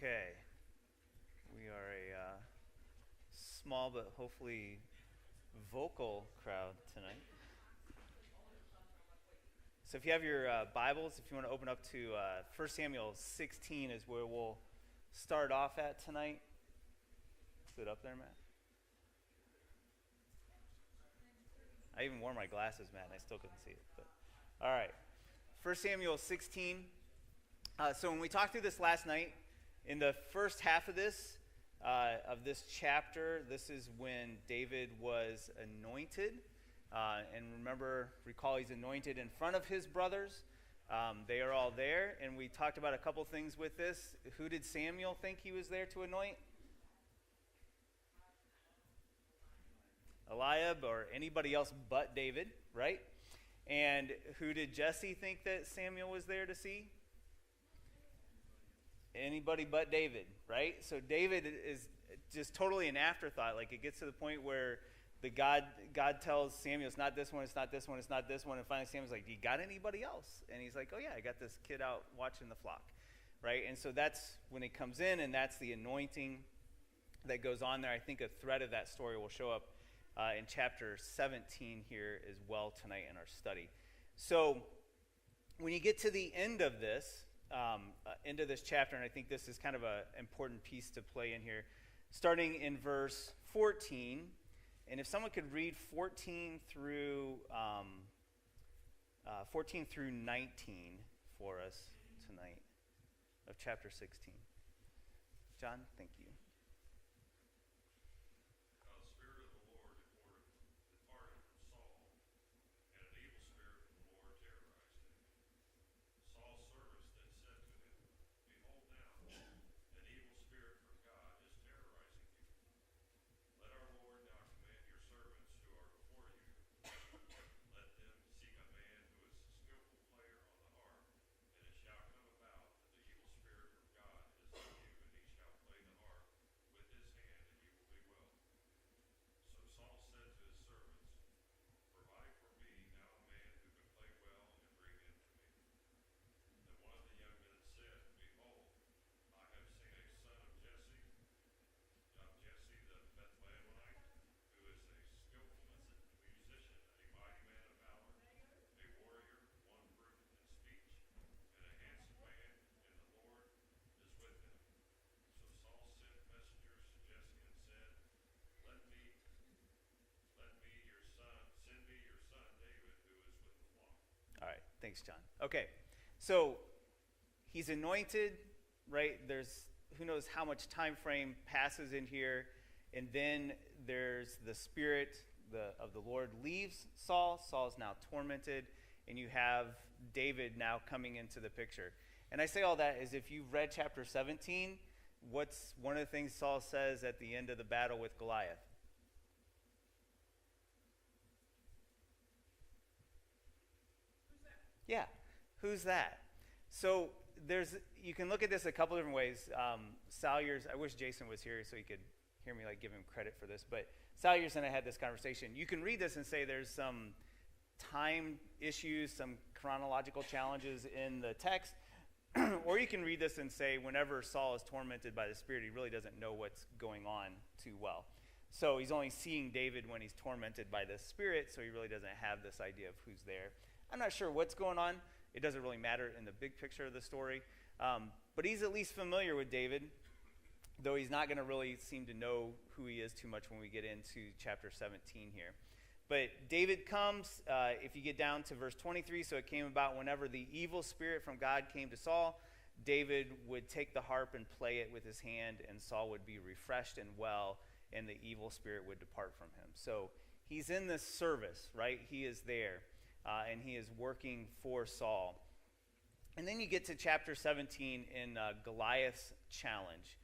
Okay, we are a small but hopefully vocal crowd tonight. So if you have your Bibles, if you want to open up to 1 Samuel 16 is where we'll start off at tonight. Is it up there, Matt? I even wore my glasses, Matt, and I still couldn't see it. But all right, 1 Samuel 16. So when we talked through this last night, in the first half of this chapter, this is when David was anointed. And recall he's anointed in front of his brothers. They are all there. And we talked about a couple things with this. Who did Samuel think he was there to anoint? Eliab, or anybody else but David, right? And who did Jesse think that Samuel was there to see? Anybody but David, right? So David is just totally an afterthought. Like, it gets to the point where God tells Samuel, it's not this one, it's not this one, it's not this one. And finally Samuel's like, do you got anybody else? And he's like, oh yeah, I got this kid out watching the flock, right? And so that's when it comes in, and that's the anointing that goes on there. I think a thread of that story will show up in chapter 17 here as well tonight in our study. So when you get to the end of this chapter, and I think this is kind of an important piece to play in here, starting in verse 14, and if someone could read 14 through 19 for us tonight of chapter 16. John, thank you. All right, thanks, John. Okay, so he's anointed, right? There's who knows how much time frame passes in here, and then there's the Spirit of the Lord leaves Saul. Saul's now tormented, and you have David now coming into the picture. And I say all that is if you've read chapter 17, what's one of the things Saul says at the end of the battle with Goliath? Yeah, who's that? So you can look at this a couple different ways. Salyers, I wish Jason was here so he could hear me give him credit for this, but Salyers and I had this conversation. You can read this and say there's some time issues, some chronological challenges in the text, or you can read this and say whenever Saul is tormented by the Spirit, he really doesn't know what's going on too well. So he's only seeing David when he's tormented by the Spirit, so he really doesn't have this idea of who's there. I'm not sure what's going on. It doesn't really matter in the big picture of the story. But he's at least familiar with David, though he's not going to really seem to know who he is too much when we get into chapter 17 here. But David comes, if you get down to verse 23, so it came about whenever the evil spirit from God came to Saul, David would take the harp and play it with his hand, and Saul would be refreshed and well, and the evil spirit would depart from him. So he's in this service, right? He is there. And he is working for Saul. And then you get to chapter 17 in Goliath's challenge.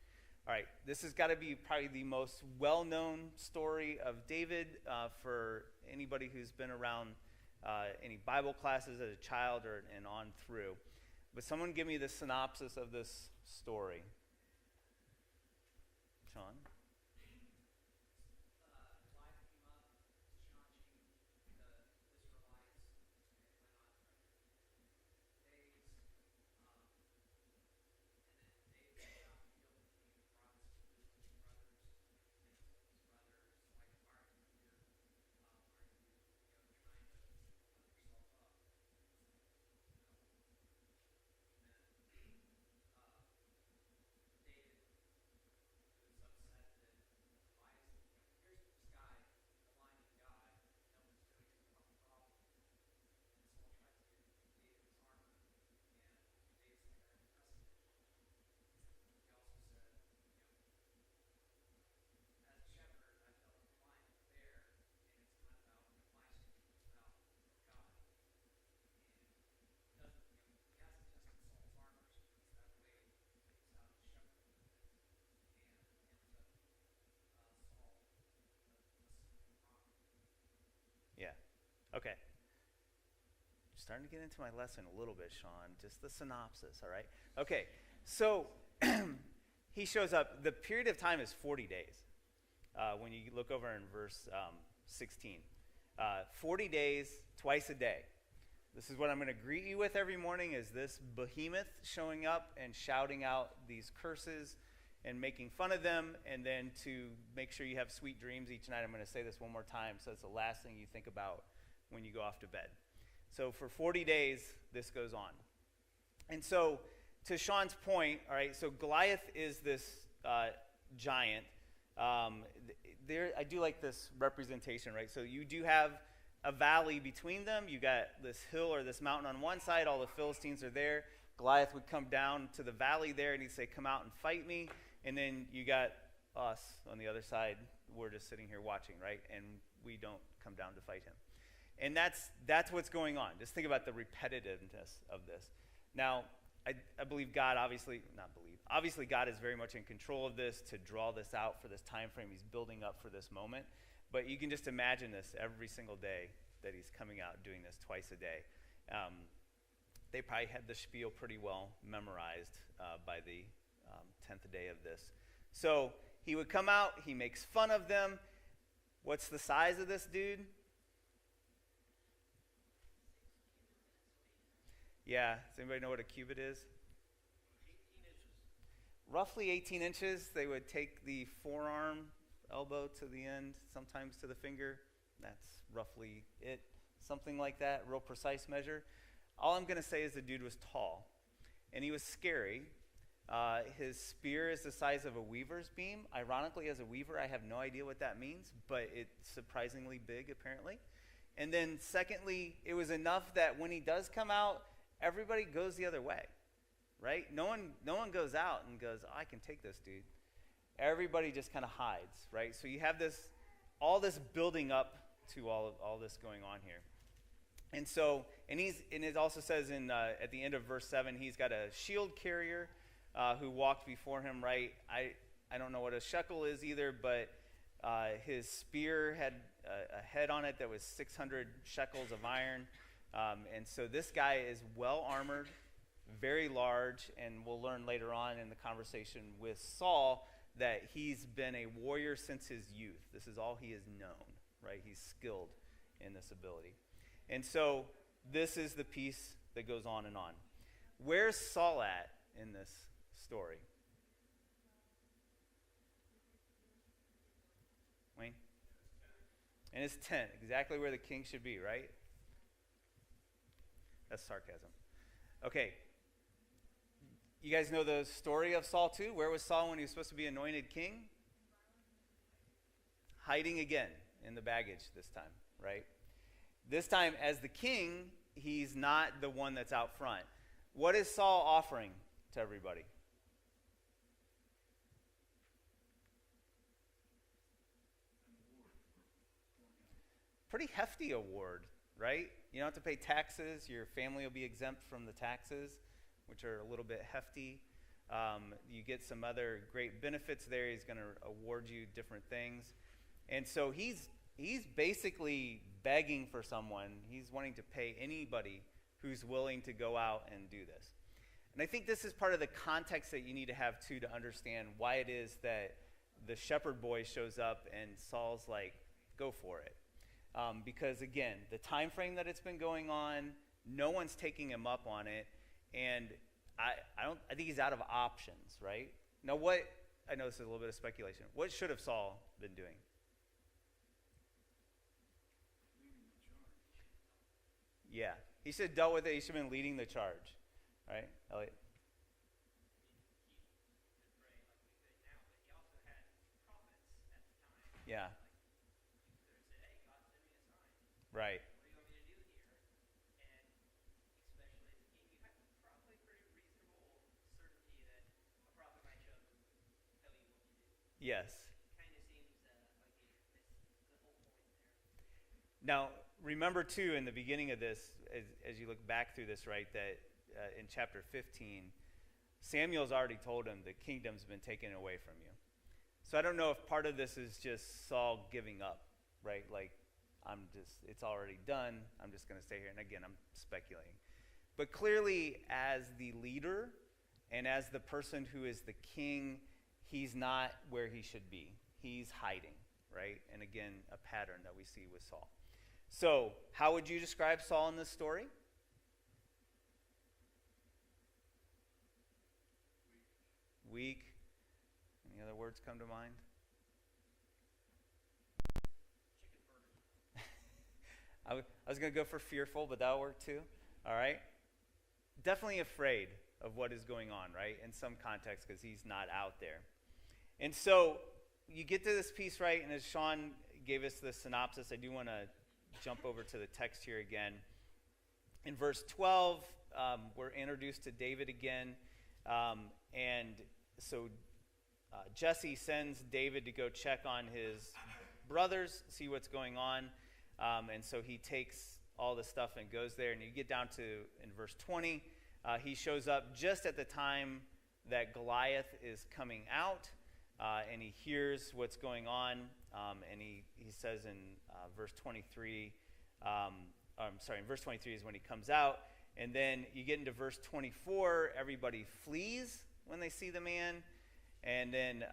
All right, this has got to be probably the most well-known story of David for anybody who's been around any Bible classes as a child and on through. But someone give me the synopsis of this story. Sean? Okay. Starting to get into my lesson a little bit, Sean. Just the synopsis, all right? Okay, so he shows up. The period of time is 40 days. When you look over in verse 16. 40 days, twice a day. This is what I'm going to greet you with every morning, is this behemoth showing up and shouting out these curses and making fun of them, and then to make sure you have sweet dreams each night. I'm going to say this one more time, so it's the last thing you think about when you go off to bed. So for 40 days, this goes on. And so to Sean's point, all right, so Goliath is this giant. I do like this representation, right? So you do have a valley between them. You got this hill or this mountain on one side. All the Philistines are there. Goliath would come down to the valley there, and he'd say, come out and fight me. And then you got us on the other side. We're just sitting here watching, right? And we don't come down to fight him. And that's what's going on. Just think about the repetitiveness of this. Now, I believe God obviously God is very much in control of this to draw this out for this time frame. He's building up for this moment. But you can just imagine this every single day that he's coming out doing this twice a day. They probably had the spiel pretty well memorized by the 10th day of this. So he would come out. He makes fun of them. What's the size of this dude? Yeah. Does anybody know what a cubit is? 18 inches. Roughly 18 inches. They would take the forearm, elbow to the end, sometimes to the finger. That's roughly it. Something like that, real precise measure. All I'm going to say is the dude was tall, and he was scary. His spear is the size of a weaver's beam. Ironically, as a weaver, I have no idea what that means, but it's surprisingly big, apparently. And then secondly, it was enough that when he does come out, everybody goes the other way, right? No one goes out and goes, oh, I can take this dude. Everybody just kind of hides, right? So you have all this building up to all this going on here. And so, and it also says at the end of verse 7, he's got a shield carrier who walked before him, right? I don't know what a shekel is either, but his spear had a head on it that was 600 shekels of iron. And so this guy is well armored, very large, and we'll learn later on in the conversation with Saul that he's been a warrior since his youth. This is all he has known, right? He's skilled in this ability. And so this is the piece that goes on and on. Where's Saul at in this story? Wayne? In his tent, exactly where the king should be, right? That's sarcasm. Okay. You guys know the story of Saul too? Where was Saul when he was supposed to be anointed king? Hiding again in the baggage this time, right? This time, as the king, he's not the one that's out front. What is Saul offering to everybody? Pretty hefty award, right? You don't have to pay taxes. Your family will be exempt from the taxes, which are a little bit hefty. You get some other great benefits there. He's going to award you different things. And so he's basically begging for someone. He's wanting to pay anybody who's willing to go out and do this. And I think this is part of the context that you need to have, too, to understand why it is that the shepherd boy shows up and Saul's like, go for it. Because, again, the time frame that it's been going on, no one's taking him up on it. And I think he's out of options, right? Now, I know this is a little bit of speculation. What should have Saul been doing? Yeah, he should have dealt with it. He should have been leading the charge, right, Elliot? Yeah. Right. What do you want me to do here? And especially as a king, you have probably pretty reasonable certainty that a prophet might show up and tell you what to do. Yes. Kind of seems like you missed the whole point there. Now, remember, too, in the beginning of this, as you look back through this, right, that in chapter 15, Samuel's already told him the kingdom's been taken away from you. So I don't know if part of this is just Saul giving up, right? Like, it's already done. I'm just going to stay here. And again, I'm speculating. But clearly, as the leader and as the person who is the king, he's not where he should be. He's hiding, right? And again, a pattern that we see with Saul. So, how would you describe Saul in this story? Weak. Any other words come to mind? I was going to go for fearful, but that'll work too. All right. Definitely afraid of what is going on, right? In some context, because he's not out there. And so you get to this piece, right? And as Sean gave us the synopsis, I do want to jump over to the text here again. In verse 12, we're introduced to David again. And so Jesse sends David to go check on his brothers, see what's going on. And so he takes all the stuff and goes there. And you get down to, in verse 20, he shows up just at the time that Goliath is coming out. And he hears what's going on. And he says in verse 23, in verse 23 is when he comes out. And then you get into verse 24, everybody flees when they see the man. And then,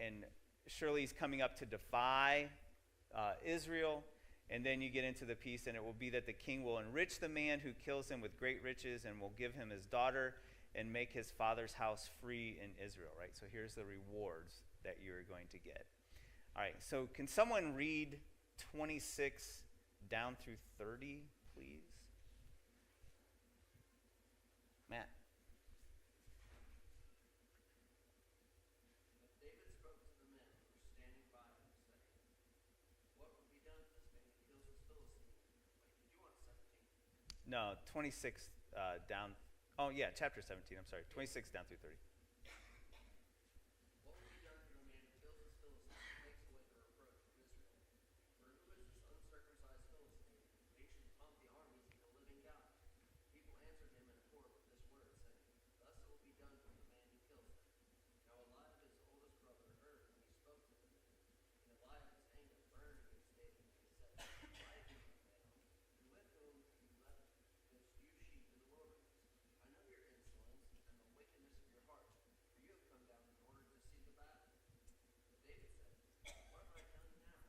and surely he's coming up to defy Israel. And then you get into the piece, and it will be that the king will enrich the man who kills him with great riches and will give him his daughter and make his father's house free in Israel, right? So here's the rewards that you're going to get. All right, so can someone read 26 down through 30, please? Matt. No, 26 down. Oh, yeah, chapter 17. I'm sorry. 26 down through 30. What will be done for the man who kills his Philistine and takes away the reproach of Israel? For who is this uncircumcised Philistine that he should taunt the armies of the living God? People answered him in accord with this word, saying, thus it will be done for the man who kills him. Now Eliab, his oldest brother, heard when he spoke to the man. And Eliab's anger burned against David, and he said, why have you come down? And with whom have you left those few sheep in the wilderness? I know your insolence and the wickedness of your heart, for you have come down in order to see the battle. But David said, what have I done now?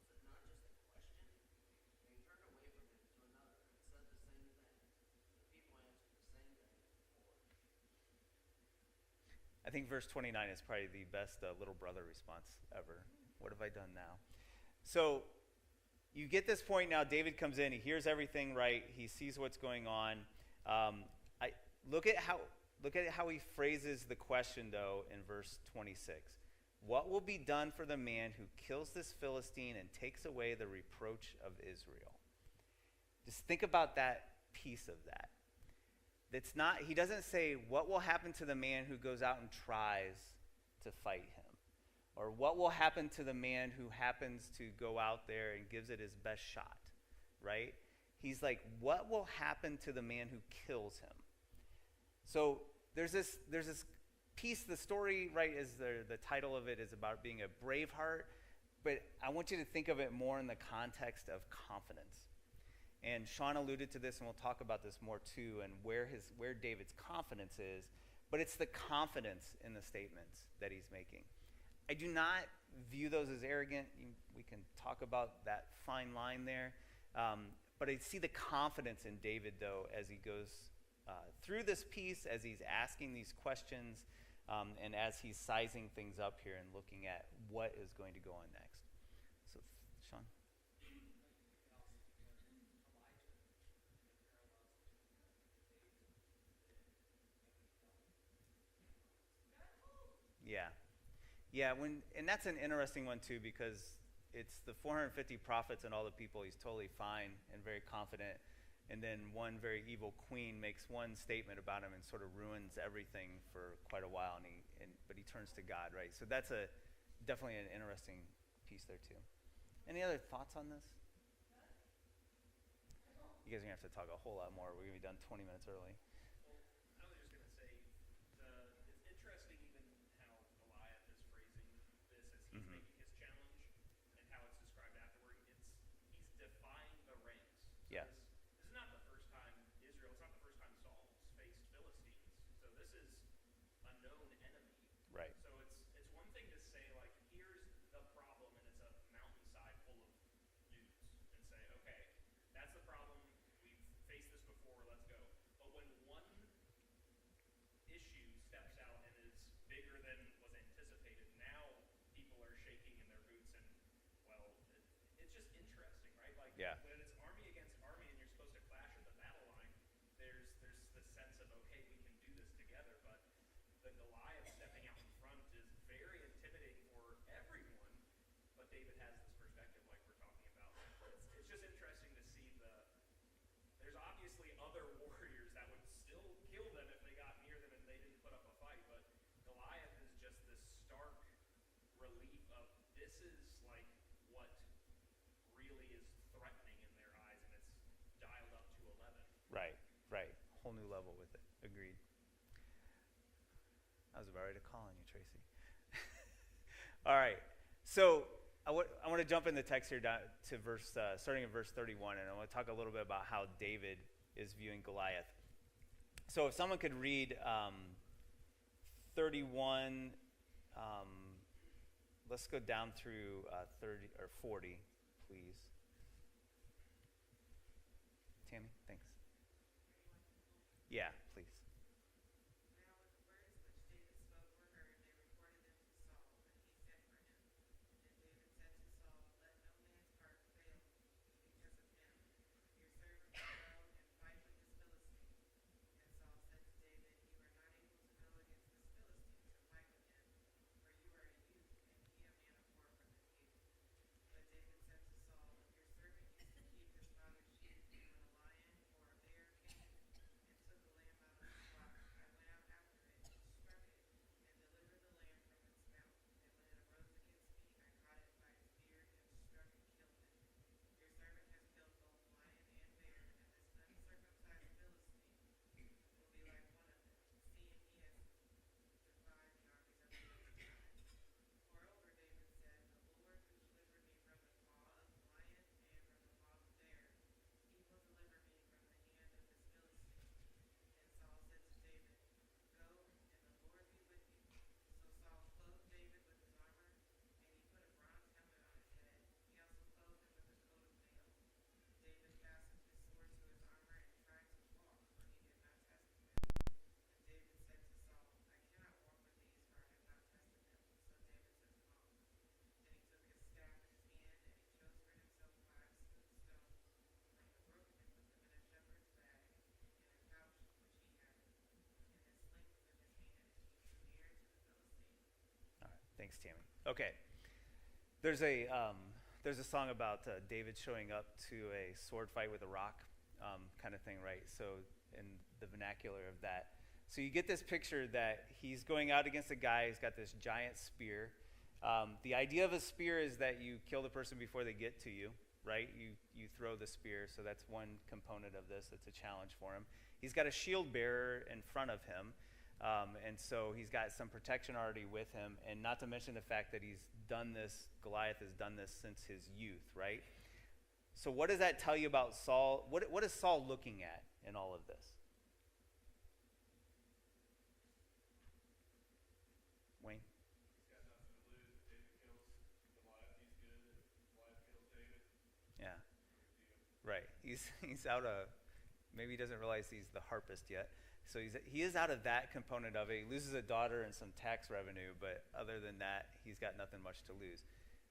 Was it not just a question? And he turned away from him to another and said the same thing. The people answered the same thing before. I think verse 29 is probably the best little brother response ever. What have I done now? So you get this point now. David comes in. He hears everything right. He sees what's going on. Look at how he phrases the question, though, in verse 26. What will be done for the man who kills this Philistine and takes away the reproach of Israel? Just think about that piece of that. That's not, he doesn't say, what will happen to the man who goes out and tries to fight him? Or what will happen to the man who happens to go out there and gives it his best shot, right? He's like, what will happen to the man who kills him? So there's this piece, the story, right, is the title of it is about being a brave heart, but I want you to think of it more in the context of confidence. And Sean alluded to this, and we'll talk about this more too, and where David's confidence is, but it's the confidence in the statements that he's making. I do not view those as arrogant. We can talk about that fine line there. But I see the confidence in David, though, as he goes through this piece, as he's asking these questions, and as he's sizing things up here and looking at what is going to go on next. So, Sean? Yeah. Yeah, and that's an interesting one, too, because it's the 450 prophets and all the people. He's totally fine and very confident. And then one very evil queen makes one statement about him and sort of ruins everything for quite a while. But he turns to God, right? So that's definitely an interesting piece there, too. Any other thoughts on this? You guys are going to have to talk a whole lot more. We're going to be done 20 minutes early. I was just going to say, it's interesting even how Goliath is phrasing this as he's making his challenge and how it's described afterward. known enemy. Right. So it's one thing to say like, here's the problem, and it's a mountainside full of dudes, and say, okay, that's the problem. We've faced this before. Let's go. But when one issue steps out and is bigger than was anticipated, now people are shaking in their boots, and well, it's just interesting, right? Like Yeah. when it's army against army, and you're supposed to clash at the battle line, there's the sense of, okay, we can do this together, but the Goliath stepping out in front is very intimidating for everyone. But David has this perspective, like we're talking about. It's just interesting to see there's obviously other warriors that would still kill them if they got near them and they didn't put up a fight, but Goliath is just this stark relief of this is like what really is threatening in their eyes, and it's dialed up to 11. Right. Right. Whole new level with it. Agreed. I was about ready to call on you, Tracy. All right. So I want to jump in the text here down to starting in verse 31, and I want to talk a little bit about how David is viewing Goliath. So if someone could read 31, let's go down through 30 or 40, please. Tammy, thanks. Yeah, please. Now when the words which David spoke were heard, they reported them to Saul, and he sent for him. And David said to Saul, let no man's heart fail because of him. Your servant will go and fight with this Philistine. And Saul said to David, you are not able to go against this Philistine to fight with him, for you are a youth, and he a man of war from his youth. But David said to Saul, your servant used to keep his father's sheep, and when a lion or a bear came and took a lamb out of the flock, I went out after it, struck it, and delivered the lamb from its mouth. And when it arose against me, I caught it by its beard and struck and killed it. Your servant has killed both lion and bear, and this uncircumcised Philistine will be like one of them, seeing he has defied the armies of the Most High. Moreover, David said, the Lord who delivered me from the paw of the lion and from the paw of the bear, he will deliver me from the hand of this Philistine. And Saul said to David, go, and the Lord be with you. So Saul clothed David with his armor, and he put a bronze helmet on his head. He also clothed him with a coat of mail. David fastened his sword to his armor and tried to walk, for he did not test the men. And David said to Saul, I cannot walk with these, for I have not tested them. So David took them off. Then he took his staff in his hand, and he chose for himself 5 smooth stones from the brook, and put them in a shepherd's bag, in a pouch which he had, and his sling was in his hand, and he drew near to the Philistine. All right. Thanks, Tammy. Okay. There's a song about David showing up to a sword fight with a rock, kind of thing, right? So in the vernacular of that. So you get this picture that he's going out against a guy who's got this giant spear. The idea of a spear is that you kill the person before they get to you, right? You throw the spear, so that's one component of this. It's a challenge for him. He's got a shield bearer in front of him, and so he's got some protection already with him, and not to mention the fact that Goliath has done this since his youth, right? So what does that tell you about Saul? What is Saul looking at in all of this? Wayne? He's got nothing to lose. If David kills Goliath, he's good. If Goliath kills David, Yeah, no big deal. right. He's out of, maybe he doesn't realize he's the harpist yet. So he is out of that component of it. He loses a daughter and some tax revenue, but other than that, he's got nothing much to lose.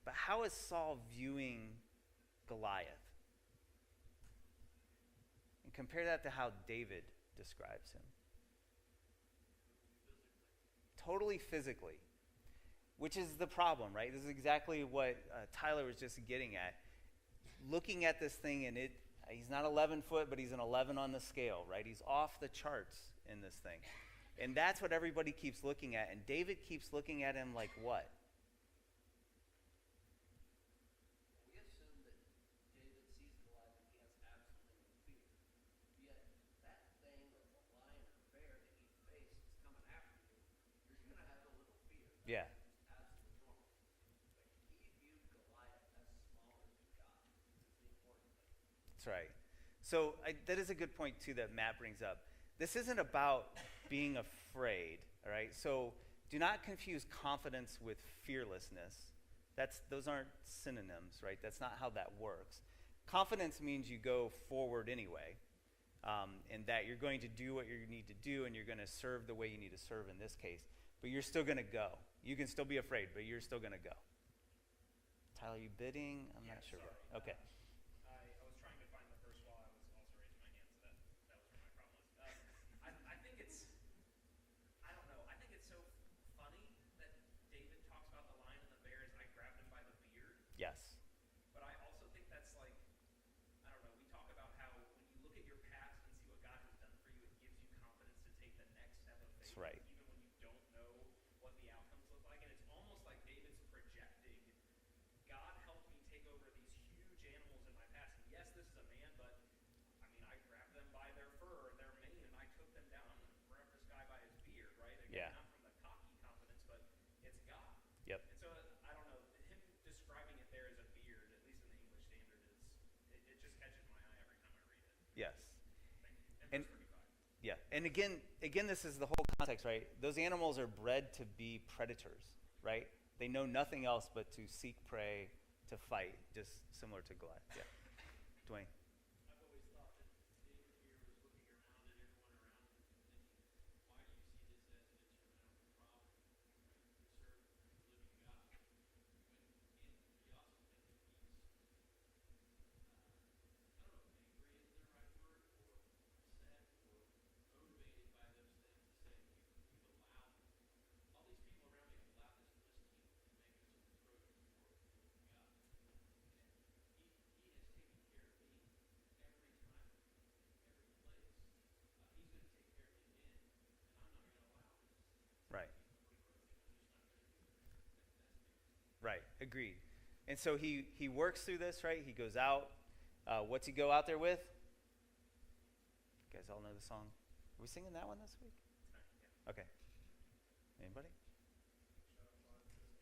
But how is Saul viewing Goliath? And compare that to how David describes him. Totally physically, which is the problem, right? This is exactly what Tyler was just getting at. Looking at this thing, and he's not 11 foot, but he's an 11 on the scale, right? He's off the charts in this thing. And that's what everybody keeps looking at. And David keeps looking at him like what? We assume that David sees Goliath and he has absolutely no fear. Yet that thing or the lion or bear that you face is coming after you. You're going to have a little fear. Yeah. It's absolutely normal. But he viewed Goliath as smaller than God. This is the important thing. That's right. So that is a good point, too, that Matt brings up. This isn't about being afraid All right? So do not confuse confidence with fearlessness. Those aren't synonyms, right? That's not how that works. Confidence means you go forward anyway, and that you're going to do what you need to do, and you're going to serve the way you need to serve in this case. But you're still going to go. You can still be afraid, but you're still going to go. Tyler, you bidding? I'm not sure. Sorry. Okay. I was trying to find the verse while I was also raising my hand, so that was where my problem was. I think it's, I don't know, I think it's so funny that David talks about the lion and the bear as I grabbed him by the beard. Yes. But I also think that's like, I don't know, we talk about how when you look at your past and see what God has done for you, it gives you confidence to take the next step of faith. That's right. Even when you don't know what the outcomes look like. And it's almost like David's projecting, God helped me take over these huge animals in my past. And yes, this is a man, but I mean, I grabbed them by their fur or their mane and I took them down. I'm going to grab this guy by his beard, right? Again, Yeah. not from the cocky confidence, but it's God. Yep. And so I don't know, him describing it there as a beard, at least in the English Standard, it just catches my eye every time I read it. Yes. Thank you. And verse 35. yeah, and again, this is the whole context, right? Those animals are bred to be predators, right? They know nothing else but to seek prey, to fight, just similar to Goliath. Yeah, Dwayne. I've always thought that David here was looking around at everyone around him and thinking, why do you see this as an insurmountable problem? Right? We serve the living God. And you also think that he's, I don't know if angry is the right word, or upset, or motivated by those things to say, you've allowed, all these people around me have allowed this Philistine to make us an approach before the living God. And he has taken care of me every time, every place. He's going to take care of me again, and I'm not going to allow this Right. approach. I'm just not going to do it. That's Right. Agreed. And so he works through this, right? He goes out. What's he go out there with? You guys all know the song. Are we singing that one this week? Okay. Anybody?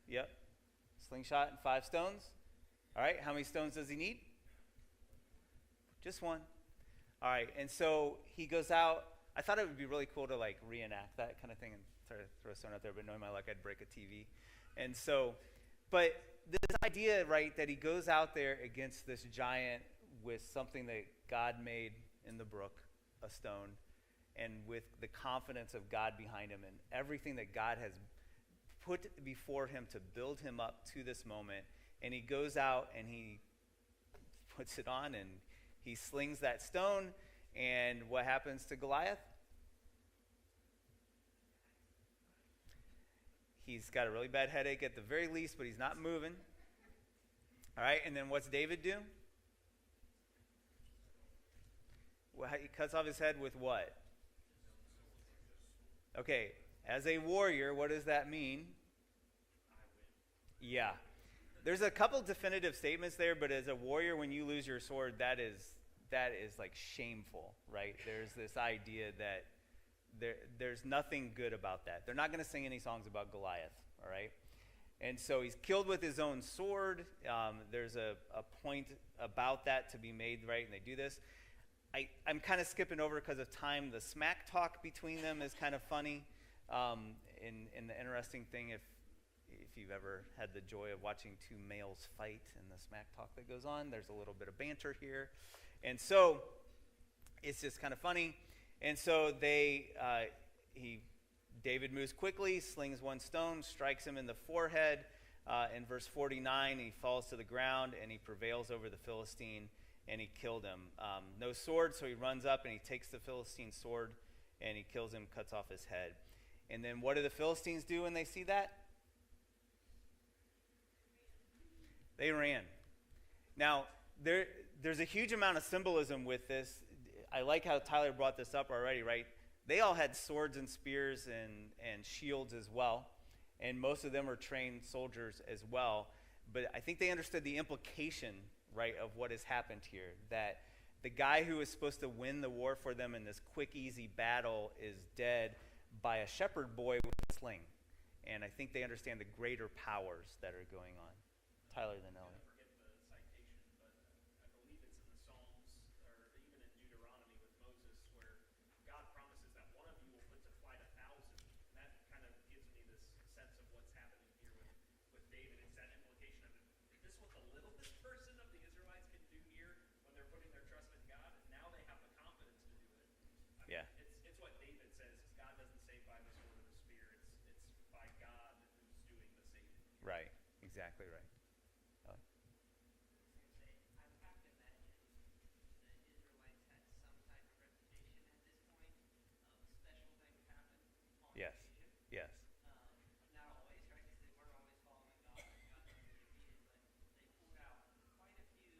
Yep. Slingshot and 5 stones. All right. How many stones does he need? Just one. All right. And so he goes out. I thought it would be really cool to like reenact that kind of thing and try to throw a stone out there, but knowing my luck, I'd break a TV. And so, but this idea, right, that he goes out there against this giant with something that God made in the brook, a stone, and with the confidence of God behind him and everything that God has put before him to build him up to this moment. And he goes out and he puts it on and he slings that stone. And what happens to Goliath? He's got a really bad headache at the very least, but he's not moving. All right, and then what's David do? Well, he cuts off his head with what? Okay, as a warrior, what does that mean? Yeah. There's a couple definitive statements there, but as a warrior, when you lose your sword, that is like shameful, right? There's this idea that there's nothing good about that. They're not going to sing any songs about Goliath, all right? And so he's killed with his own sword. There's a point about that to be made, right? And they do this. I'm kind of skipping over because of time. The smack talk between them is kind of funny. And the interesting thing, if you've ever had the joy of watching two males fight and the smack talk that goes on, there's a little bit of banter here. And so it's just kind of funny. And so David moves quickly, slings one stone, strikes him in the forehead. In verse 49, he falls to the ground, and he prevails over the Philistine, and he killed him. No sword, so he runs up, and he takes the Philistine's sword, and he kills him, cuts off his head. And then what do the Philistines do when they see that? They ran. Now, there's a huge amount of symbolism with this. I like how Tyler brought this up already, right? They all had swords and spears and shields as well. And most of them are trained soldiers as well. But I think they understood the implication, right, of what has happened here. That the guy who was supposed to win the war for them in this quick, easy battle is dead by a shepherd boy with a sling. And I think they understand the greater powers that are going on. Tyler, then Ellie. I forget the citation, but I believe it's in the Psalms or even in Deuteronomy with Moses where God promises that one of you will put to flight 1,000. And that kind Right. Exactly right. I was going to say, I would have to imagine the Israelites had some type of reputation at this point of special things happen on Yes. occasion. Yes. Not always, right? Because they weren't always following God and got them defeated, but they pulled out quite a few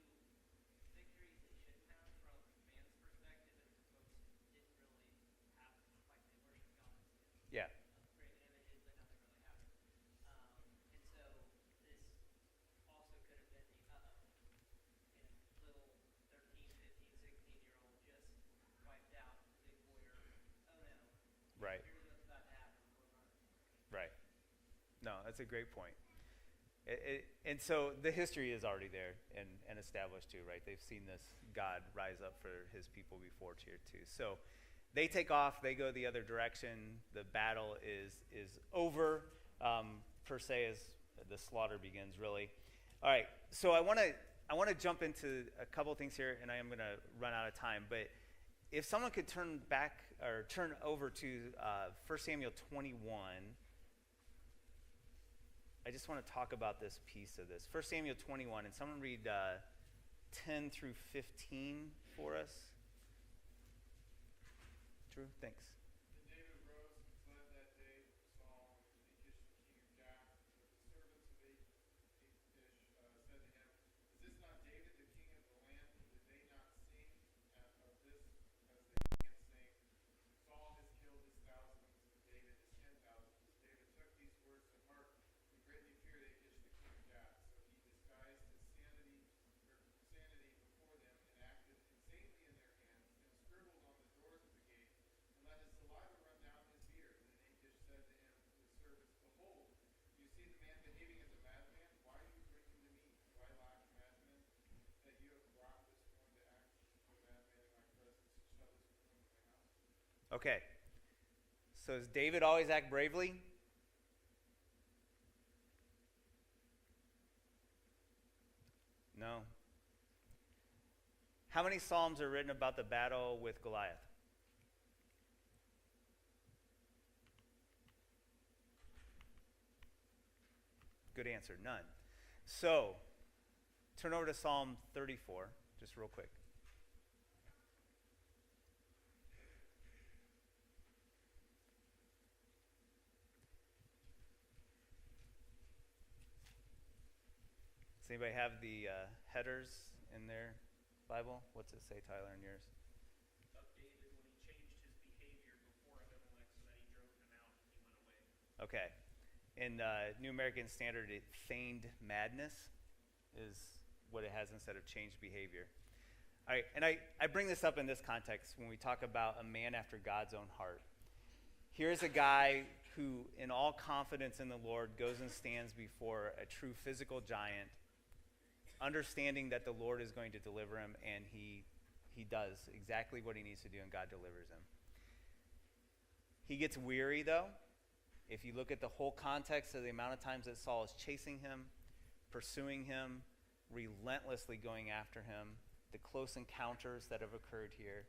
victories they shouldn't have from man's perspective, and folks didn't really have, like they worshiped God instead. Yeah. Graven images, but nothing really happened. And so this also could have been the and little 13, 15, 16-year-old just wiped out big warrior. Oh no. Right. Here's what's about to happen. We're running. Right. No, that's a great point. And so the history is already there and established too, right? They've seen this God rise up for his people before here too. So they take off. They go the other direction. The battle is over, per se, as the slaughter begins, really. All right. So I want to jump into a couple things here, and I am going to run out of time. But if someone could turn over to 1 Samuel 21. I just want to talk about this piece of this. 1 Samuel 21, and someone read 10 through 15 for us. Drew, thanks. And David rose and fled that day from Saul and Achish the king of Gath. But the servants of Achish said to him, "Is this not David the king of the land? Did they not sing of this as they began saying, Saul has killed his thousands and David his 10,000s? David took these words to heart and greatly feared Achish the king of Gath. So he disguised his sanity before them and acted insanely in their hands and scribbled on the doors of the gate and let his saliva run down his beard. And Achish said to him, to his servants, Behold, you see the man behaving as a madman? Why are you bringing to me? Do I lack madmen that you have brought this one to act a madman in my presence? Shut this one from my house. Okay. So does David always act bravely? No. How many Psalms are written about the battle with Goliath? Good answer, none. So, turn over to Psalm 34, just real quick. Does anybody have the headers in their Bible? What's it say, Tyler, in yours? Of David when he changed his behavior before Abimelech so that he drove him out and he went away. Okay. In New American Standard, it feigned madness is what it has instead of changed behavior. All right, and I bring this up in this context when we talk about a man after God's own heart. Here's a guy who, in all confidence in the Lord, goes and stands before a true physical giant, understanding that the Lord is going to deliver him, and he does exactly what he needs to do, and God delivers him. He gets weary, though. If you look at the whole context of the amount of times that Saul is chasing him, pursuing him, relentlessly going after him, the close encounters that have occurred here,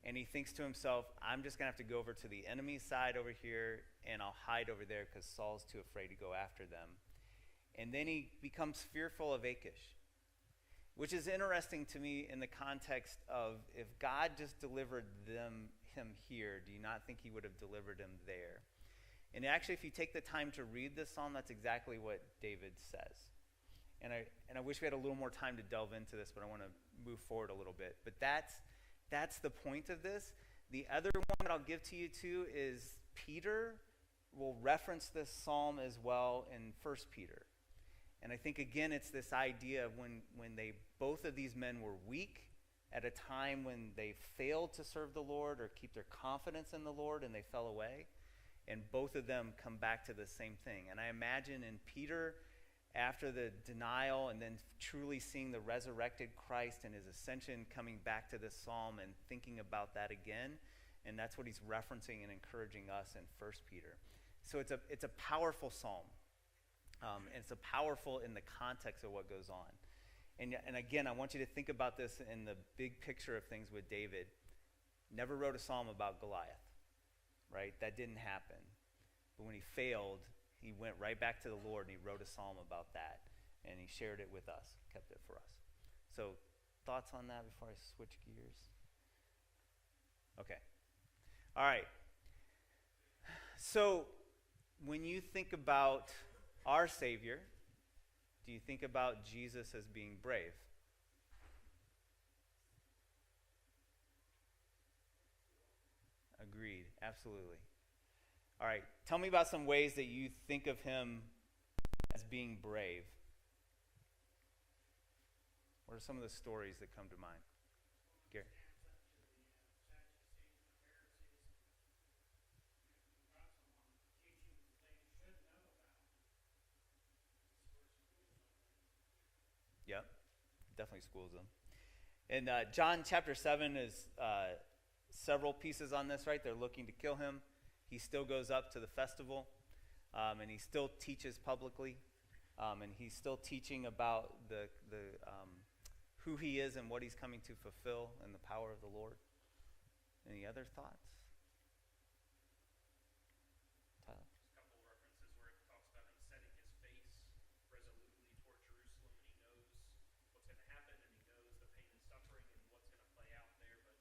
and he thinks to himself, I'm just going to have to go over to the enemy's side over here, and I'll hide over there because Saul's too afraid to go after them. And then he becomes fearful of Achish, which is interesting to me in the context of if God just delivered him here, do you not think he would have delivered him there? And actually, if you take the time to read this psalm, that's exactly what David says. And I wish we had a little more time to delve into this, but I want to move forward a little bit. But that's the point of this. The other one that I'll give to you too is Peter will reference this psalm as well in 1 Peter. And I think, again, it's this idea of when both of these men were weak at a time when they failed to serve the Lord or keep their confidence in the Lord and they fell away. And both of them come back to the same thing. And I imagine in Peter, after the denial and then truly seeing the resurrected Christ and his ascension, coming back to this psalm and thinking about that again. And that's what he's referencing and encouraging us in 1 Peter. So it's a powerful psalm. And it's a powerful in the context of what goes on. And again, I want you to think about this in the big picture of things with David. Never wrote a psalm about Goliath, right? That didn't happen. But when he failed, he went right back to the Lord and he wrote a psalm about that. And he shared it with us, kept it for us. So thoughts on that before I switch gears? Okay. All right. So when you think about our Savior, do you think about Jesus as being brave? Agreed. Absolutely. All right. Tell me about some ways that you think of him as being brave. What are some of the stories that come to mind? Gary? Yep. Definitely schools them. And John chapter 7 is several pieces on this, right? They're looking to kill him. He still goes up to the festival, and he still teaches publicly, and he's still teaching about the who he is and what he's coming to fulfill and the power of the Lord. Any other thoughts? Tyler? Just a couple of references where it talks about him setting his face resolutely toward Jerusalem, and he knows what's going to happen, and he knows the pain and suffering and what's going to play out there, but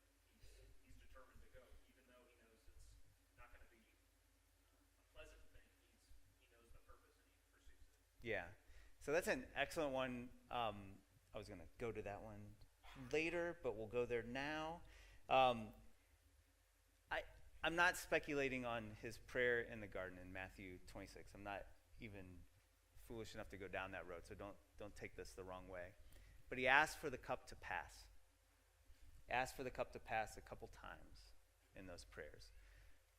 he's determined to go, even though he knows it's not going to be a pleasant thing. He knows the purpose and he pursues it. Yeah. So that's an excellent one. I was going to go to that one later, but we'll go there now. I'm not speculating on his prayer in the garden in Matthew 26. I'm not even foolish enough to go down that road, so don't take this the wrong way. But he asked for the cup to pass. Asked for the cup to pass a couple times in those prayers.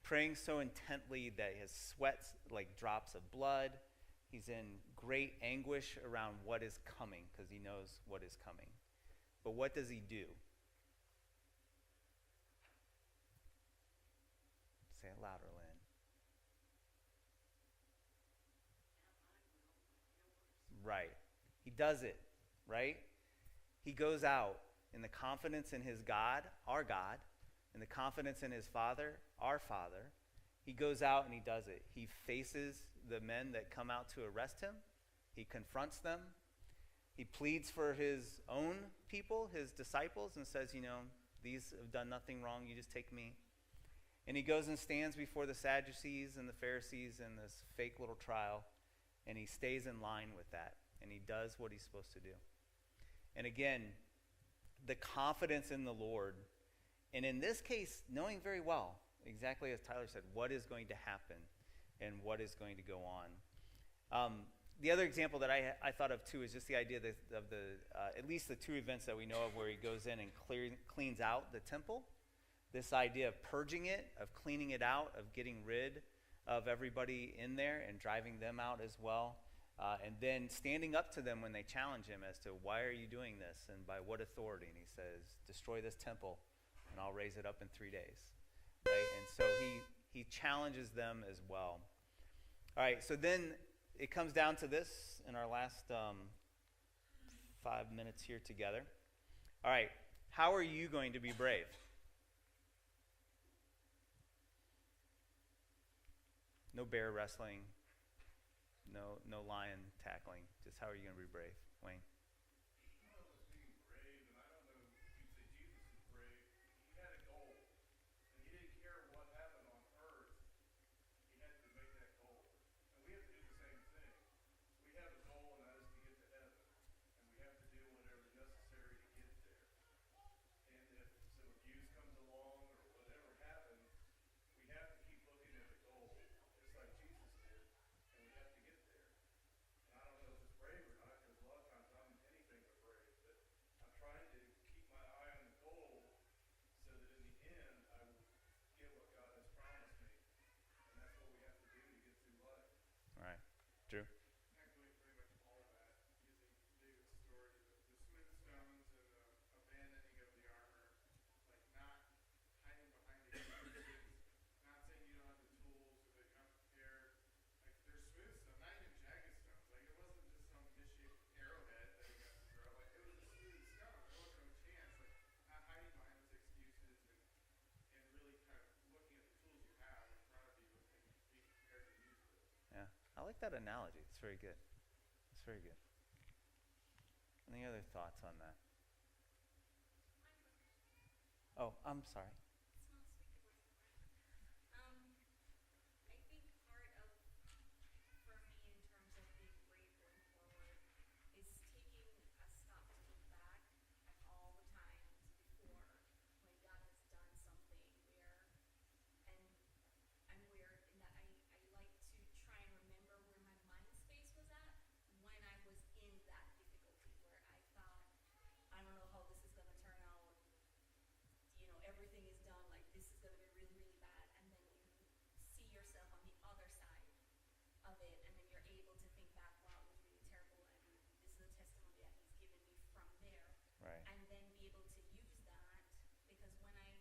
Praying so intently that his sweat's like drops of blood. He's in great anguish around what is coming because he knows what is coming. But what does he do? Say it louder, Lynn. Right. He does it, right? He goes out in the confidence in his God, our God, in the confidence in his Father, our Father. He goes out and he does it. He faces the men that come out to arrest him. He confronts them. He pleads for his own people, his disciples, and says, these have done nothing wrong. You just take me. And he goes and stands before the Sadducees and the Pharisees in this fake little trial, and he stays in line with that, and he does what he's supposed to do. And again, the confidence in the Lord, and in this case, knowing very well, exactly as Tyler said, what is going to happen and what is going to go on. The other example that I thought of too is just the idea of at least the two events that we know of where he goes in and cleans out the temple. This idea of purging it, of cleaning it out, of getting rid of everybody in there and driving them out as well. And then standing up to them when they challenge him as to why are you doing this and by what authority. And he says, destroy this temple and I'll raise it up in 3 days. Right? And so he challenges them as well. All right, so then it comes down to this in our last 5 minutes here together. All right, how are you going to be brave? No bear wrestling, no lion tackling. Just how are you going to be brave, Wayne? like that analogy. It's very good. It's very good. Any other thoughts on that? Oh, I'm sorry. I think part of, for me, in terms of being brave going forward, is taking a stop to look back at all the times before when God has done something where, and I'm weird in that I like to try and remember where my mind space was at when I was in that difficulty where I thought, I don't know how this is going to turn out. Everything is done, like this is going to be really, really bad. And then you see yourself on the other side of it, and then you're able to think back, wow, it was really terrible. And this is a testimony that he's given me from there. Right. And then be able to use that, because when I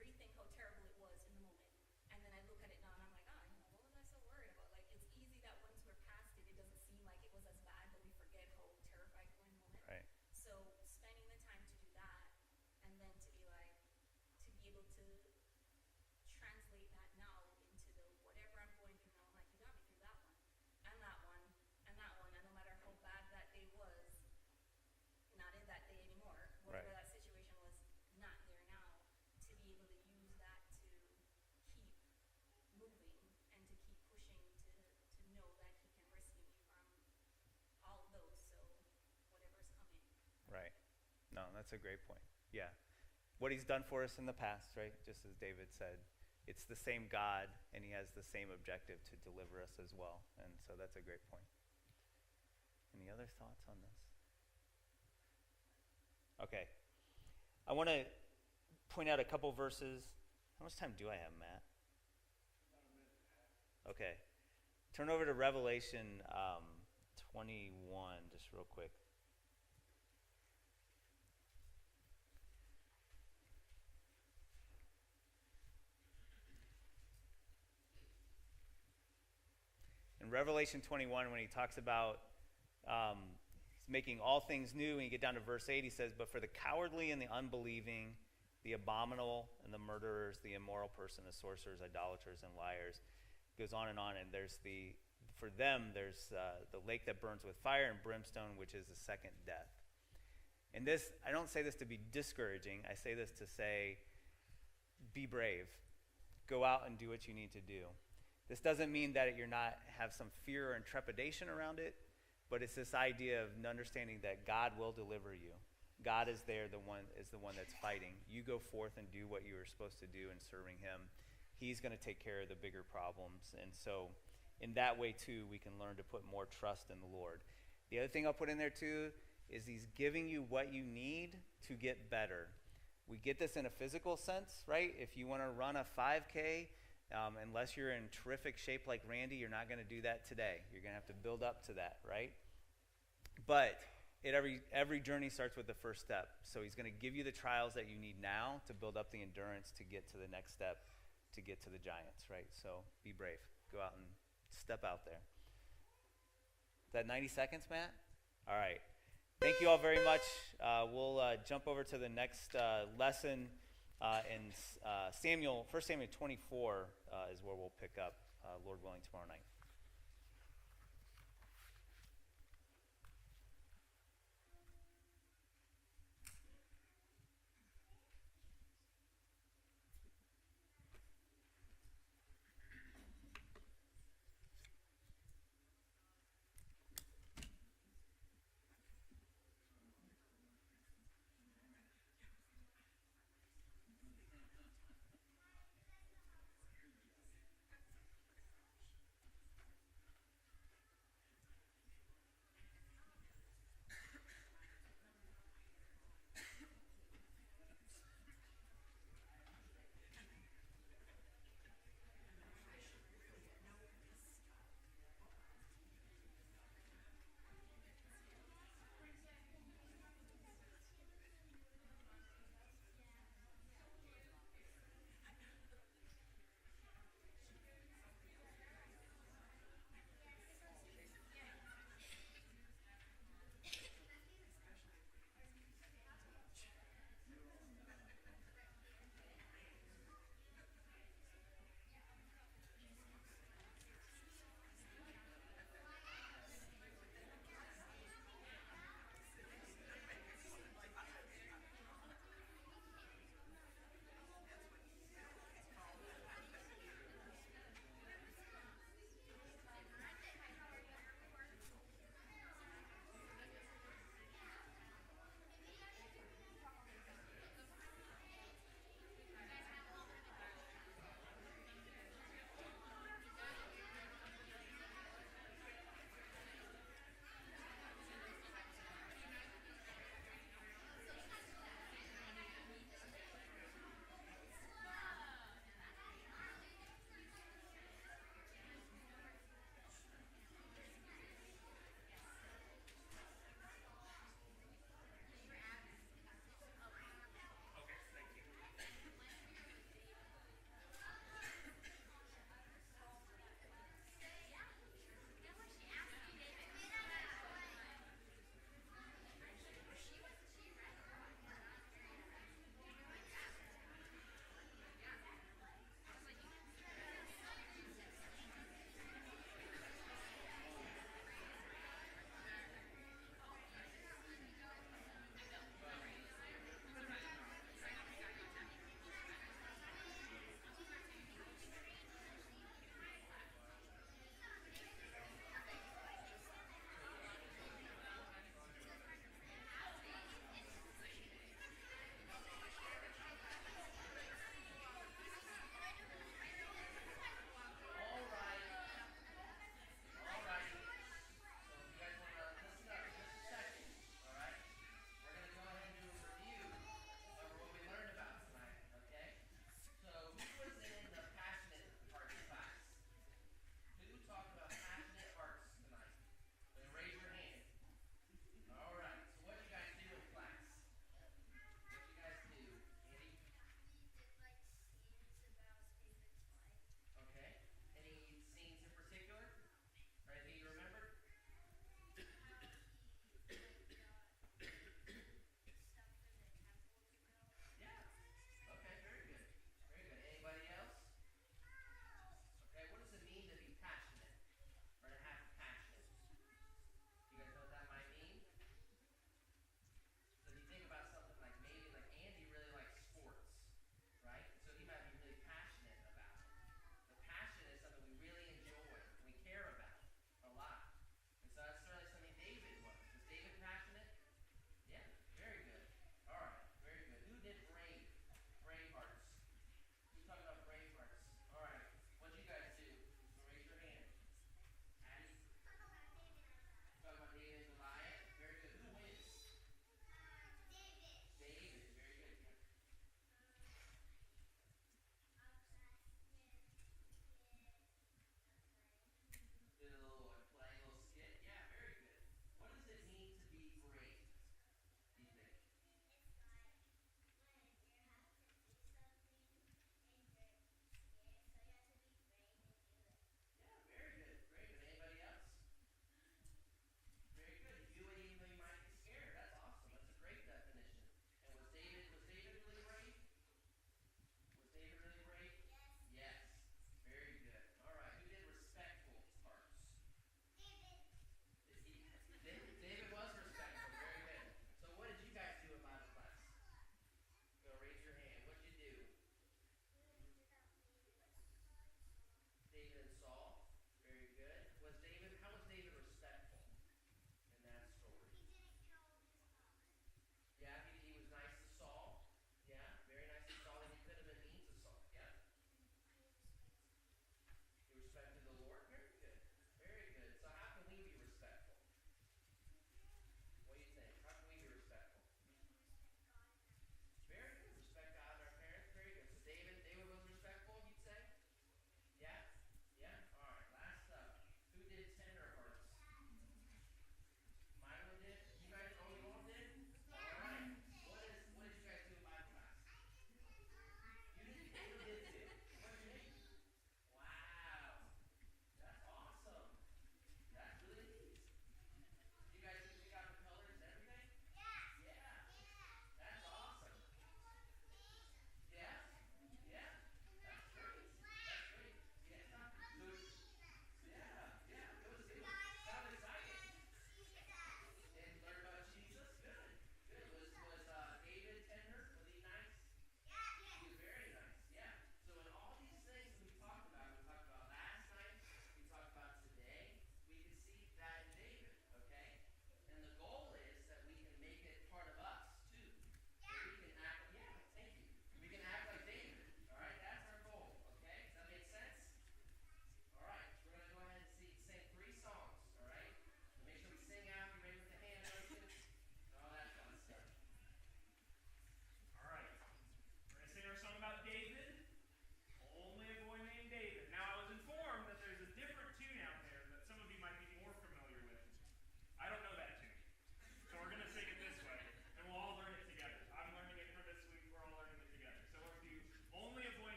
rethink how terrible it was in the moment, and then I look at it now and I'm like, what was I so worried about? Like, it's easy that once we're past it, it doesn't seem like it was as bad, but we forget how terrified we were in the moment. Right. So spending the time to do that, and then to be like, to be able to translate that now into the whatever I'm going through now, I'm like, you got me through that one, and that one, and that one, and no matter how bad that day was, not in that day anymore, whatever Right. that situation was, not there now, to be able to use that to keep moving and to keep pushing to know that he can rescue me from all of those, so whatever's coming. Right. No, that's a great point. Yeah. What he's done for us in the past, right? Just as David said, it's the same God, and he has the same objective to deliver us as well. And so that's a great point. Any other thoughts on this? Okay. I want to point out a couple verses. How much time do I have, Matt? Okay. Turn over to Revelation 21, just real quick. In Revelation 21, when he talks about he's making all things new, and you get down to verse 8, he says, but for the cowardly and the unbelieving, the abominable and the murderers, the immoral person, the sorcerers, idolaters, and liars, it goes on, and there's for them, there's the lake that burns with fire and brimstone, which is the second death. And this, I don't say this to be discouraging. I say this to say, be brave. Go out and do what you need to do. This doesn't mean that you're not have some fear and trepidation around it, but it's this idea of understanding that God will deliver you. God is there, the one that's fighting. You go forth and do what you are supposed to do in serving him. He's going to take care of the bigger problems. And so in that way, too, we can learn to put more trust in the Lord. The other thing I'll put in there, too, is he's giving you what you need to get better. We get this in a physical sense, right? If you want to run a 5K, unless you're in terrific shape like Randy, you're not going to do that today. You're going to have to build up to that, right? But every journey starts with the first step. So he's going to give you the trials that you need now to build up the endurance to get to the next step, to get to the giants, right? So be brave. Go out and step out there. Is that 90 seconds, Matt? All right. Thank you all very much. We'll jump over to the next lesson in 1 Samuel 24 is where we'll pick up, Lord willing, tomorrow night.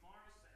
tomorrow